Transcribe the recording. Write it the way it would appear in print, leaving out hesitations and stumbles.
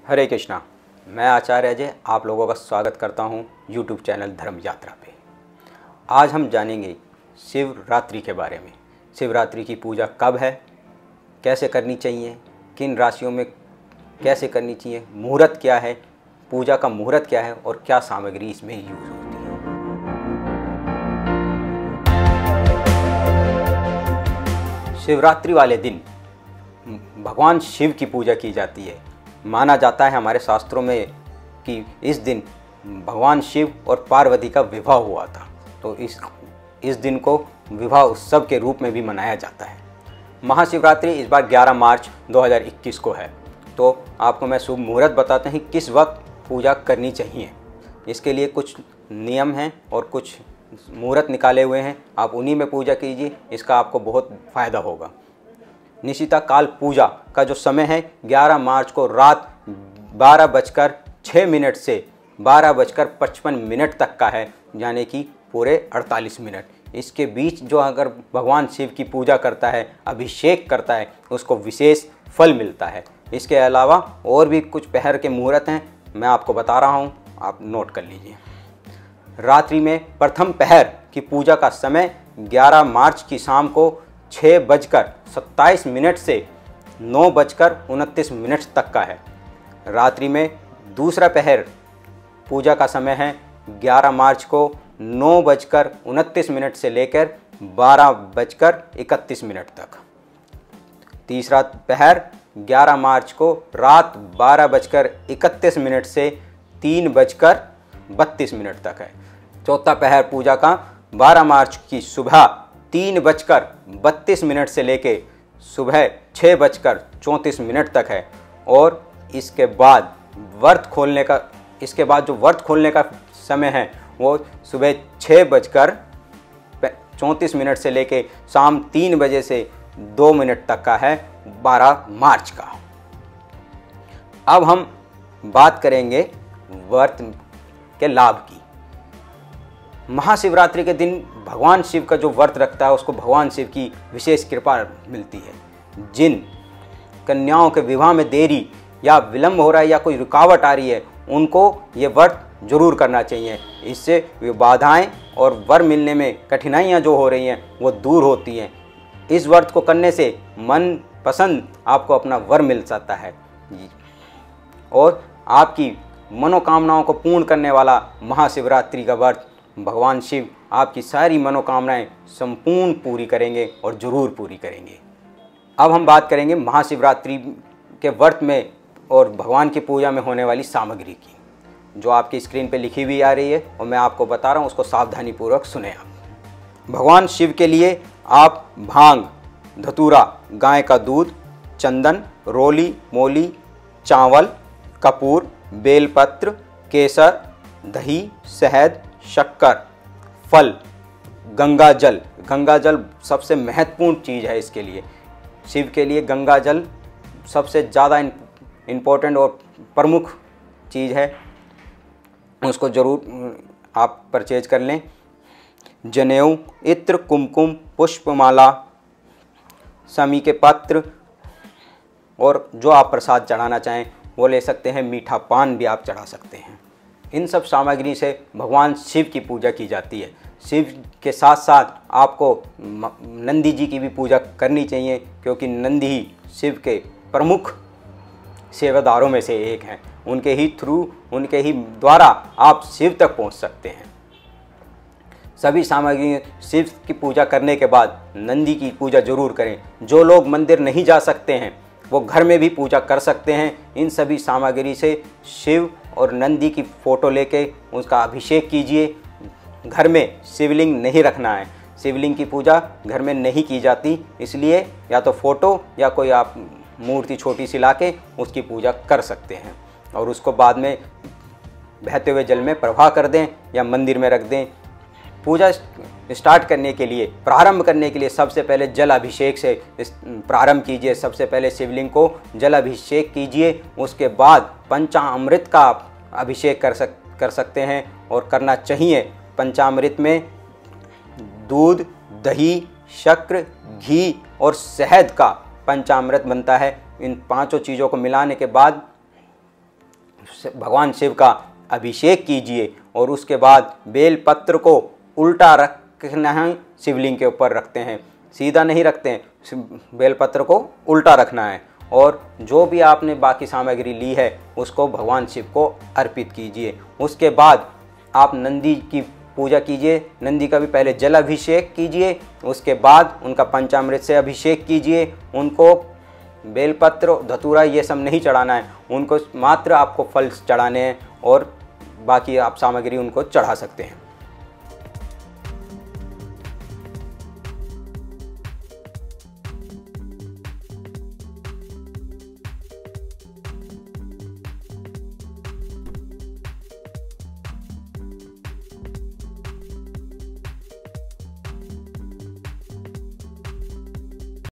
हरे कृष्णा। मैं आचार्य अजय आप लोगों का स्वागत करता हूं YouTube चैनल धर्म यात्रा पे। आज हम जानेंगे शिवरात्रि के बारे में। शिवरात्रि की पूजा कब है, कैसे करनी चाहिए, किन राशियों में कैसे करनी चाहिए, मुहूर्त क्या है, पूजा का मुहूर्त क्या है और क्या सामग्री इसमें यूज़ होती है। शिवरात्रि वाले दिन भगवान शिव की पूजा की जाती है। माना जाता है हमारे शास्त्रों में कि इस दिन भगवान शिव और पार्वती का विवाह हुआ था, तो इस दिन को विवाह उत्सव के रूप में भी मनाया जाता है। महाशिवरात्रि इस बार 11 मार्च 2021 को है। तो आपको मैं शुभ मुहूर्त बताते हैं किस वक्त पूजा करनी चाहिए। इसके लिए कुछ नियम हैं और कुछ मुहूर्त निकाले हुए हैं, आप उन्हीं में पूजा कीजिए, इसका आपको बहुत फ़ायदा होगा। निशिता काल पूजा का जो समय है 11 मार्च को रात 12:06 से 12:55 तक का है, यानी कि पूरे 48 मिनट। इसके बीच जो अगर भगवान शिव की पूजा करता है, अभिषेक करता है, उसको विशेष फल मिलता है। इसके अलावा और भी कुछ पहर के मुहूर्त हैं, मैं आपको बता रहा हूँ, आप नोट कर लीजिए। रात्रि में प्रथम पहर की पूजा का समय 11 मार्च की शाम को 6:27 से 9:29 तक का है। रात्रि में दूसरा पहर पूजा का समय है 11 मार्च को 9:29 से लेकर 12:31 तक। तीसरा पहर 11 मार्च को रात 12:31 से 3:32 तक है। चौथा पहर पूजा का 12 मार्च की सुबह 3:32 से लेके सुबह 6:34 तक है। और इसके बाद जो व्रत खोलने का समय है वो सुबह 6:34 से लेके शाम 3 बजे से 2 मिनट तक का है, 12 मार्च का। अब हम बात करेंगे व्रत के लाभ की। महाशिवरात्रि के दिन भगवान शिव का जो व्रत रखता है उसको भगवान शिव की विशेष कृपा मिलती है। जिन कन्याओं के विवाह में देरी या विलंब हो रहा है या कोई रुकावट आ रही है, उनको ये व्रत जरूर करना चाहिए। इससे वे बाधाएं और वर मिलने में कठिनाइयां जो हो रही हैं वो दूर होती हैं। इस व्रत को करने से मन पसंद आपको अपना वर मिल सकता है और आपकी मनोकामनाओं को पूर्ण करने वाला महाशिवरात्रि का व्रत भगवान शिव आपकी सारी मनोकामनाएं संपूर्ण पूरी करेंगे और ज़रूर पूरी करेंगे। अब हम बात करेंगे महाशिवरात्रि के व्रत में और भगवान की पूजा में होने वाली सामग्री की, जो आपकी स्क्रीन पे लिखी हुई आ रही है और मैं आपको बता रहा हूँ, उसको सावधानीपूर्वक सुने आप। भगवान शिव के लिए आप भांग, धतूरा, गाय का दूध, चंदन, रोली, मोली, चावल, कपूर, बेलपत्र, केसर, दही, शहद, शक्कर, फल, गंगा जल सबसे महत्वपूर्ण चीज़ है इसके लिए। शिव के लिए गंगा जल सबसे ज़्यादा इम्पोर्टेंट और प्रमुख चीज़ है, उसको ज़रूर आप परचेज कर लें। जनेऊ, इत्र, कुमकुम, पुष्पमाला, समी के पत्र और जो आप प्रसाद चढ़ाना चाहें वो ले सकते हैं। मीठा पान भी आप चढ़ा सकते हैं। इन सब सामग्री से भगवान शिव की पूजा की जाती है। शिव के साथ साथ आपको नंदी जी की भी पूजा करनी चाहिए, क्योंकि नंदी ही शिव के प्रमुख सेवादारों में से एक हैं। उनके ही द्वारा आप शिव तक पहुंच सकते हैं। सभी सामग्री शिव की पूजा करने के बाद नंदी की पूजा जरूर करें। जो लोग मंदिर नहीं जा सकते हैं वो घर में भी पूजा कर सकते हैं। इन सभी सामग्री से शिव और नंदी की फ़ोटो लेके उसका अभिषेक कीजिए। घर में शिवलिंग नहीं रखना है, शिवलिंग की पूजा घर में नहीं की जाती, इसलिए या तो फ़ोटो या कोई आप मूर्ति छोटी सी लाके उसकी पूजा कर सकते हैं और उसको बाद में बहते हुए जल में प्रवाह कर दें या मंदिर में रख दें। पूजा स्टार्ट करने के लिए, प्रारंभ करने के लिए सबसे पहले जल अभिषेक से प्रारंभ कीजिए। सबसे पहले शिवलिंग को जल अभिषेक कीजिए, उसके बाद पंचामृत का अभिषेक कर सकते हैं और करना चाहिए। पंचामृत में दूध, दही, शक्कर, घी और शहद का पंचामृत बनता है। इन पांचों चीज़ों को मिलाने के बाद भगवान शिव का अभिषेक कीजिए और उसके बाद बेल पत्र को उल्टा रखना है, शिवलिंग के ऊपर रखते हैं, सीधा नहीं रखते हैं, बेल पत्र को उल्टा रखना है। और जो भी आपने बाकी सामग्री ली है उसको भगवान शिव को अर्पित कीजिए। उसके बाद आप नंदी की पूजा कीजिए, नंदी का भी पहले जल अभिषेक कीजिए, उसके बाद उनका पंचामृत से अभिषेक कीजिए। उनको बेलपत्र धतूरा ये सब नहीं चढ़ाना है, उनको मात्र आपको फल चढ़ाने हैं और बाकी आप सामग्री उनको चढ़ा सकते हैं।